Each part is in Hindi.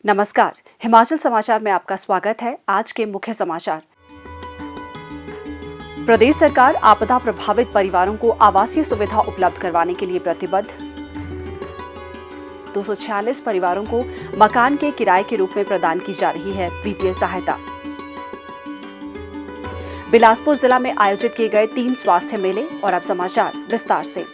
नमस्कार, हिमाचल समाचार में आपका स्वागत है। आज के मुख्य समाचार। प्रदेश सरकार आपदा प्रभावित परिवारों को आवासीय सुविधा उपलब्ध करवाने के लिए प्रतिबद्ध। 246 परिवारों को मकान के किराए के रूप में प्रदान की जा रही है वित्तीय सहायता। बिलासपुर जिला में आयोजित किए गए 3 स्वास्थ्य मेले। और अब समाचार विस्तार से।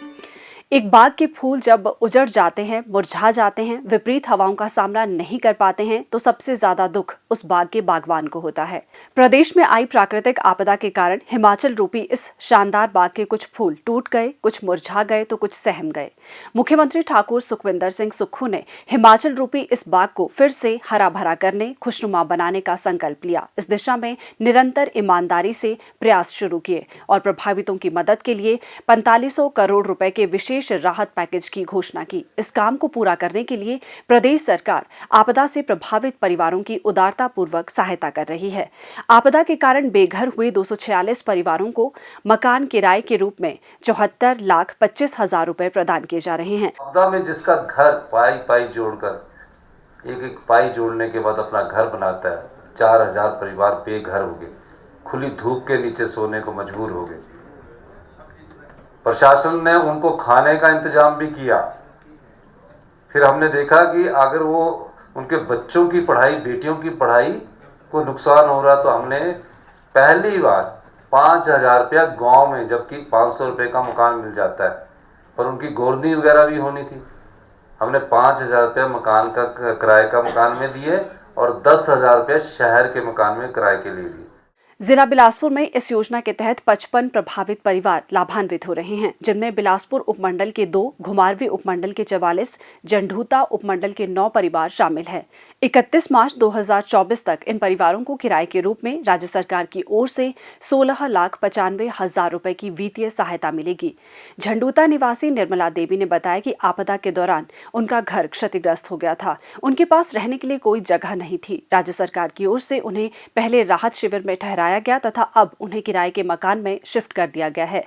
एक बाग के फूल जब उजड़ जाते हैं, मुरझा जाते हैं, विपरीत हवाओं का सामना नहीं कर पाते हैं, तो सबसे ज्यादा दुख उस बाग के बागवान को होता है। प्रदेश में आई प्राकृतिक आपदा के कारण हिमाचल रूपी इस शानदार बाग के कुछ फूल टूट गए, कुछ मुरझा गए तो कुछ सहम गए। मुख्यमंत्री ठाकुर सुखविंदर सिंह सुक्खू ने हिमाचल रूपी इस बाग को फिर से हरा भरा करने, खुशनुमा बनाने का संकल्प लिया। इस दिशा में निरंतर ईमानदारी से प्रयास शुरू किए और प्रभावितों की मदद के लिए 4500 करोड़ रुपए के विशेष राहत पैकेज की घोषणा की। इस काम को पूरा करने के लिए प्रदेश सरकार आपदा से प्रभावित परिवारों की उदारता पूर्वक सहायता कर रही है। आपदा के कारण बेघर हुए 246 परिवारों को मकान किराए के रूप में 74,25,000 रुपए प्रदान किए जा रहे हैं। आपदा में जिसका घर पाई जोड़कर एक पाई जोड़ने के बाद अपना घर बनाता है, 4,000 परिवार बेघर हो गए, खुली धूप के नीचे सोने को मजबूर हो गए। प्रशासन ने उनको खाने का इंतजाम भी किया। फिर हमने देखा कि अगर वो उनके बच्चों की पढ़ाई, बेटियों की पढ़ाई को नुकसान हो रहा, तो हमने पहली बार 5,000 रुपया गाँव में, जबकि 500 रुपये का मकान मिल जाता है, पर उनकी गोरनी वगैरह भी होनी थी, हमने 5,000 रुपये मकान का किराए का मकान में दिए और 10,000 रुपये शहर के मकान में किराए के लिए दिए। जिला बिलासपुर में इस योजना के तहत 55 प्रभावित परिवार लाभान्वित हो रहे हैं, जिनमें बिलासपुर उपमंडल के 2, घुमारवी उपमंडल के 44, जंढूता उपमंडल के 9 परिवार शामिल हैं। 31 मार्च 2024 तक इन परिवारों को किराए के रूप में राज्य सरकार की ओर से 16,95,000 रुपए की वित्तीय सहायता मिलेगी। झंडूता निवासी निर्मला देवी ने बताया कि आपदा के दौरान उनका घर क्षतिग्रस्त हो गया था। उनके पास रहने के लिए कोई जगह नहीं थी। राज्य सरकार की ओर से उन्हें पहले राहत शिविर में ठहराया गया तथा अब उन्हें किराए के मकान में शिफ्ट कर दिया गया है।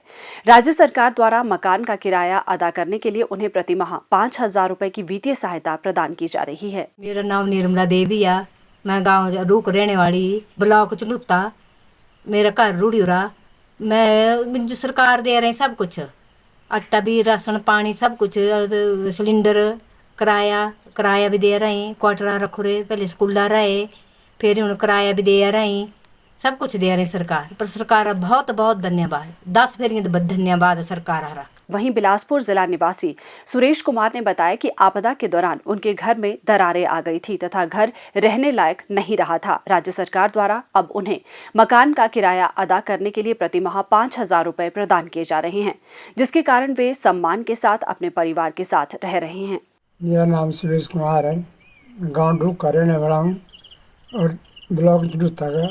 राज्य सरकार द्वारा मकान का किराया अदा करने के लिए उन्हें प्रतिमाह 5,000 रुपए की वित्तीय सहायता प्रदान की जा रही है। मेरा नाम निर्मला देवी है। मैं गांव रूक रहने वाली, ब्लॉक चलूता। मेरा घर रूढ़ीरा। मैं सरकार दे रहे सब कुछ, आटा भी, राशन पानी सब कुछ, सिलेंडर, किराया भी दे रहे हैं। क्वार्टर रखो रहे, पहले स्कूल रहे, फिर उन्हें किराया भी दे रहे हैं, सब कुछ दे रहे सरकार। पर सरकार बहुत बहुत धन्यवाद, 10 फेरी धन्यवाद सरकार हरा। वहीं बिलासपुर जिला निवासी सुरेश कुमार ने बताया कि आपदा के दौरान उनके घर में दरारें आ गई थी तथा घर रहने लायक नहीं रहा था। राज्य सरकार द्वारा अब उन्हें मकान का किराया अदा करने के लिए प्रतिमाह 5,000 रुपए प्रदान किए जा रहे हैं, जिसके कारण वे सम्मान के साथ अपने परिवार के साथ रह रहे हैं। मेरा नाम सुरेश कुमार है, गाँव ढूक का रहने वाला हूँ और ब्लॉक जुड़ता का।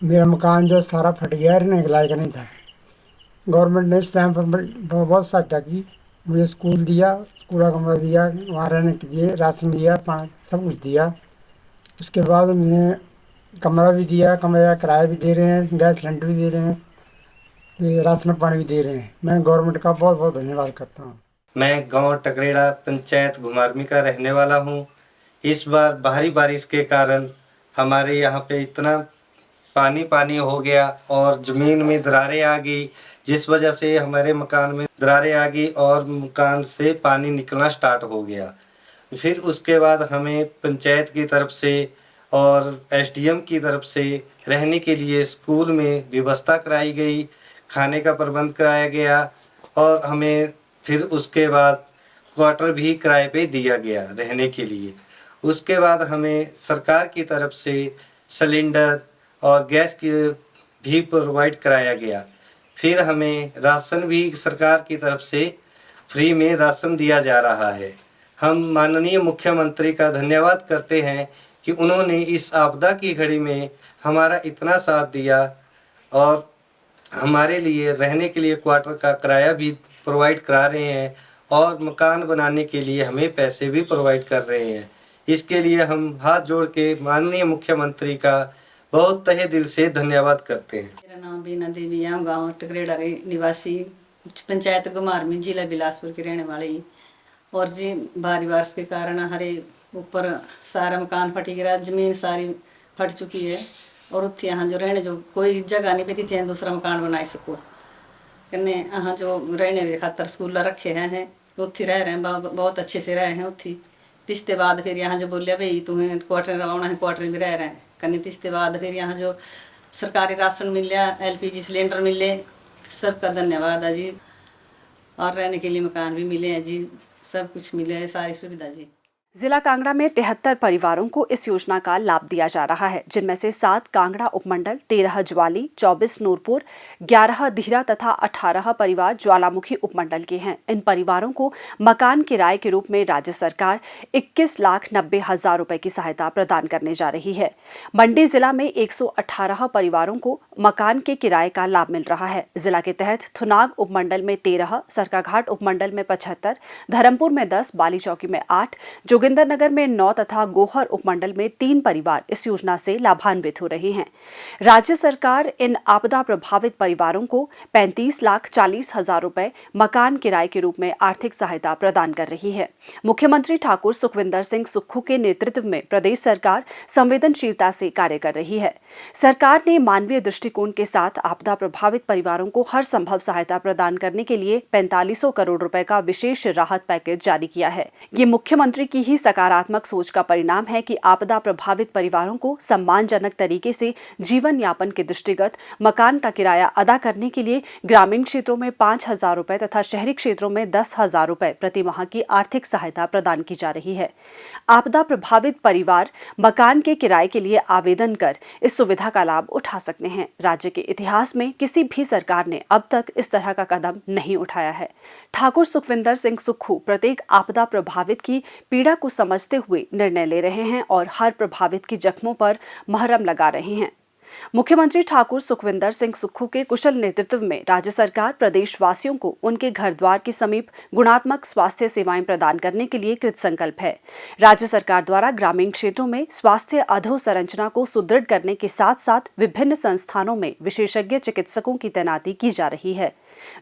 मेरा मकान जो सारा फट गया, रहने के लायक नहीं था। गवर्नमेंट ने इस टाइम पर बहुत सहायता की, मुझे स्कूल दिया, स्कूल का कमरा दिया, वहाँ रहने के लिए राशन दिया, सब कुछ दिया। उसके बाद उन्होंने कमरा भी दिया, कमरे का किराया भी दे रहे हैं, गैस सिलेंडर भी दे रहे हैं, ये राशन पानी भी दे रहे हैं। मैं गवर्नमेंट का बहुत बहुत धन्यवाद करता हूँ। मैं गांव टकरेड़ा पंचायत घुमारवी का रहने वाला हूँ। इस बार भारी बारिश के कारण हमारे यहाँ पे इतना पानी हो गया और ज़मीन में दरारें आ गई, जिस वजह से हमारे मकान में दरारें आ गई और मकान से पानी निकलना स्टार्ट हो गया। फिर उसके बाद हमें पंचायत की तरफ से और एसडीएम की तरफ से रहने के लिए स्कूल में व्यवस्था कराई गई, खाने का प्रबंध कराया गया और हमें फिर उसके बाद क्वार्टर भी किराए पे दिया गया रहने के लिए। उसके बाद हमें सरकार की तरफ से सिलेंडर और गैस की भी प्रोवाइड कराया गया। फिर हमें राशन भी सरकार की तरफ से फ्री में राशन दिया जा रहा है। हम माननीय मुख्यमंत्री का धन्यवाद करते हैं कि उन्होंने इस आपदा की घड़ी में हमारा इतना साथ दिया और हमारे लिए रहने के लिए क्वार्टर का किराया भी प्रोवाइड करा रहे हैं और मकान बनाने के लिए हमें पैसे भी प्रोवाइड कर रहे हैं। इसके लिए हम हाथ जोड़ के माननीय मुख्यमंत्री का बहुत तहे दिल से धन्यवाद करते हैं। मेरा नाम बीना देवी है, गांव टकरेड़ा निवासी, पंचायत घुमारवी, जिला बिलासपुर की रहने वाली। और जी भारी बारिश के कारण हमारे ऊपर सारा मकान फटी गिरा, जमीन सारी फट चुकी है। और उत्थे यहाँ जो रहने जो कोई जगह नहीं पीती थी दूसरा मकान बनाई सको। कन्ने यहाँ जो रहने के खातर स्कूल रखे हैं उत्थे रह रहे हैं, बहुत अच्छे से रहे हैं उत्थे। तिसते बाद फिर यहाँ जो बोलिया भाई तुम्हें क्वार्टर आना है, क्वार्टर में रह रहे हैं। कन्ने तिसते बाद फिर यहाँ जो सरकारी राशन मिला, LPG सिलेंडर मिले, सबका धन्यवाद है जी। और रहने के लिए मकान भी मिले हैं जी, सब कुछ मिले है, सारी सुविधा जी। जिला कांगड़ा में 73 परिवारों को इस योजना का लाभ दिया जा रहा है, जिनमें से 7 कांगड़ा उपमंडल, 13 ज्वाली, 24 नूरपुर, 11 धीरा तथा 18 परिवार ज्वालामुखी उपमंडल के हैं। इन परिवारों को मकान किराए के रूप में राज्य सरकार 21,90,000 रुपए की सहायता प्रदान करने जा रही है। मंडी जिला में 118 परिवारों को मकान के किराए का लाभ मिल रहा है। जिला के तहत थुनाग उपमंडल में 13, सरकाघाट उपमंडल में 75, धर्मपुर में 10, बाली चौकी में 8, जोगिंदरनगर में 9 तथा गोहर उपमंडल में 3 परिवार इस योजना से लाभान्वित हो रहे हैं। राज्य सरकार इन आपदा प्रभावित परिवारों को 35,40,000 रुपए मकान किराए के रूप में आर्थिक सहायता प्रदान कर रही है। मुख्यमंत्री ठाकुर सुखविंदर सिंह सुक्खू के नेतृत्व में प्रदेश सरकार संवेदनशीलता से कार्य कर रही है। सरकार ने मानवीय दृष्टिकोण के साथ आपदा प्रभावित परिवारों को हर संभव सहायता प्रदान करने के लिए 4500 करोड़ रुपए का विशेष राहत पैकेज जारी किया है। ये मुख्यमंत्री की ही सकारात्मक सोच का परिणाम है कि आपदा प्रभावित परिवारों को सम्मानजनक तरीके से जीवन यापन के दृष्टिगत मकान का किराया अदा करने के लिए ग्रामीण क्षेत्रों में 5,000 रुपए तथा शहरी क्षेत्रों में 10,000 रुपए प्रति माह की आर्थिक सहायता प्रदान की जा रही है। आपदा प्रभावित परिवार मकान के किराए के लिए आवेदन कर इस सुविधा का लाभ उठा सकते हैं। राज्य के इतिहास में किसी भी सरकार ने अब तक इस तरह का कदम नहीं उठाया है। ठाकुर सुखविंदर सिंह सुक्खू प्रत्येक आपदा प्रभावित की पीड़ा को समझते हुए निर्णय ले रहे हैं और हर प्रभावित की जख्मों पर मरहम लगा रहे हैं। मुख्यमंत्री ठाकुर सुखविंदर सिंह सुक्खू के कुशल नेतृत्व में राज्य सरकार प्रदेशवासियों को उनके घर द्वार के समीप गुणात्मक स्वास्थ्य सेवाएं प्रदान करने के लिए कृतसंकल्प है। राज्य सरकार द्वारा ग्रामीण क्षेत्रों में स्वास्थ्य अधोसंरचना को सुदृढ़ करने के साथ साथ विभिन्न संस्थानों में विशेषज्ञ चिकित्सकों की तैनाती की जा रही है।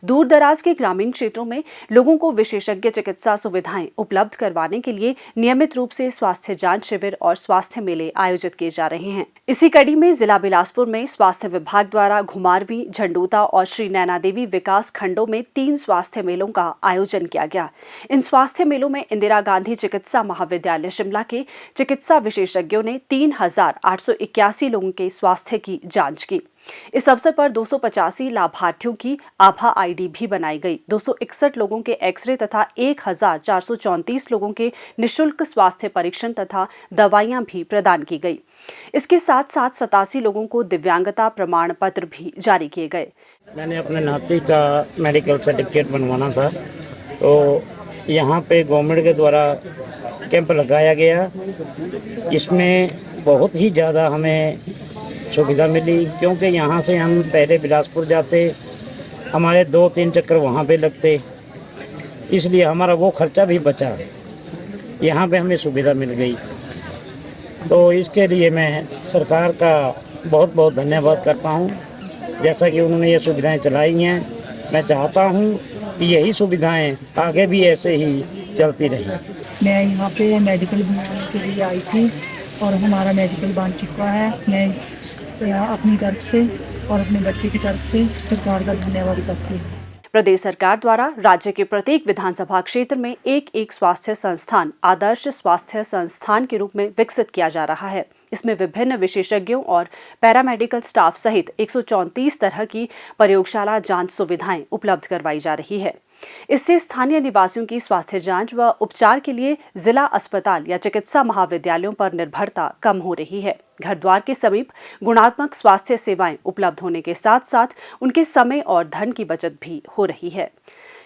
दूर दराज के ग्रामीण क्षेत्रों में लोगों को विशेषज्ञ चिकित्सा सुविधाएं उपलब्ध करवाने के लिए नियमित रूप से स्वास्थ्य जांच शिविर और स्वास्थ्य मेले आयोजित किए जा रहे हैं। इसी कड़ी में जिला बिलासपुर में स्वास्थ्य विभाग द्वारा घुमारवी, झंडूता और श्री नैना देवी विकास खंडों में 3 स्वास्थ्य मेलों का आयोजन किया गया। इन स्वास्थ्य मेलों में इंदिरा गांधी चिकित्सा महाविद्यालय शिमला के चिकित्सा विशेषज्ञों ने 3,881 लोगों के स्वास्थ्य की जांच की। इस अवसर पर 285 लाभार्थियों की आभा आईडी भी बनाई गई। 261 लोगों के एक्सरे तथा 1,434 लोगों के निशुल्क स्वास्थ्य परीक्षण तथा दवाइयां भी प्रदान की गई। इसके साथ साथ 87 लोगों को दिव्यांगता प्रमाण पत्र भी जारी किए गए। मैंने अपने नाती का मेडिकल सर्टिफिकेट बनवाना था, तो यहाँ पे गवर्नमेंट के द्वारा कैंप लगाया गया। इसमें बहुत ही ज़्यादा हमें सुविधा मिली, क्योंकि यहाँ से हम पहले बिलासपुर जाते, हमारे 2-3 चक्कर वहाँ पे लगते, इसलिए हमारा वो खर्चा भी बचा। यहाँ पे हमें सुविधा मिल गई, तो इसके लिए मैं सरकार का बहुत बहुत धन्यवाद करता हूँ। जैसा कि उन्होंने ये सुविधाएं चलाई हैं, मैं चाहता हूँ कि यही सुविधाएं आगे भी ऐसे ही चलती रहें। मैं यहाँ पे मेडिकल बनवाने के लिए आई थी और हमारा मेडिकल बन चुका है। मैं अपनी तरफ से और अपने बच्चे की तरफ से सरकार का धन्यवाद करती हूँ। प्रदेश सरकार द्वारा राज्य के प्रत्येक विधानसभा क्षेत्र में एक स्वास्थ्य संस्थान आदर्श स्वास्थ्य संस्थान के रूप में विकसित किया जा रहा है। इसमें विभिन्न विशेषज्ञों और पैरामेडिकल स्टाफ सहित 134 तरह की प्रयोगशाला जांच सुविधाएं उपलब्ध करवाई जा रही है। इससे स्थानीय निवासियों की स्वास्थ्य जांच व उपचार के लिए जिला अस्पताल या चिकित्सा महाविद्यालयों पर निर्भरता कम हो रही है। घर द्वार के समीप गुणात्मक स्वास्थ्य सेवाएं उपलब्ध होने के साथ साथ उनके समय और धन की बचत भी हो रही है।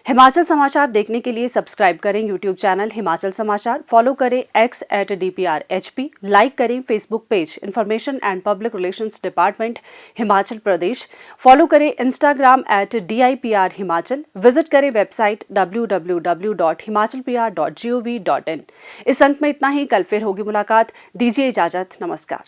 हिमाचल समाचार देखने के लिए सब्सक्राइब करें यूट्यूब चैनल हिमाचल समाचार, फॉलो करें x@DPRHP, लाइक करें Facebook page information and public relations department Himachal Pradesh, follow करें इंस्टाग्राम @DIPR हिमाचल, विजिट करें वेबसाइट www.himachalpr.gov.in। इस अंक में इतना ही, कल फिर होगी मुलाकात। दीजिए इजाजत, नमस्कार।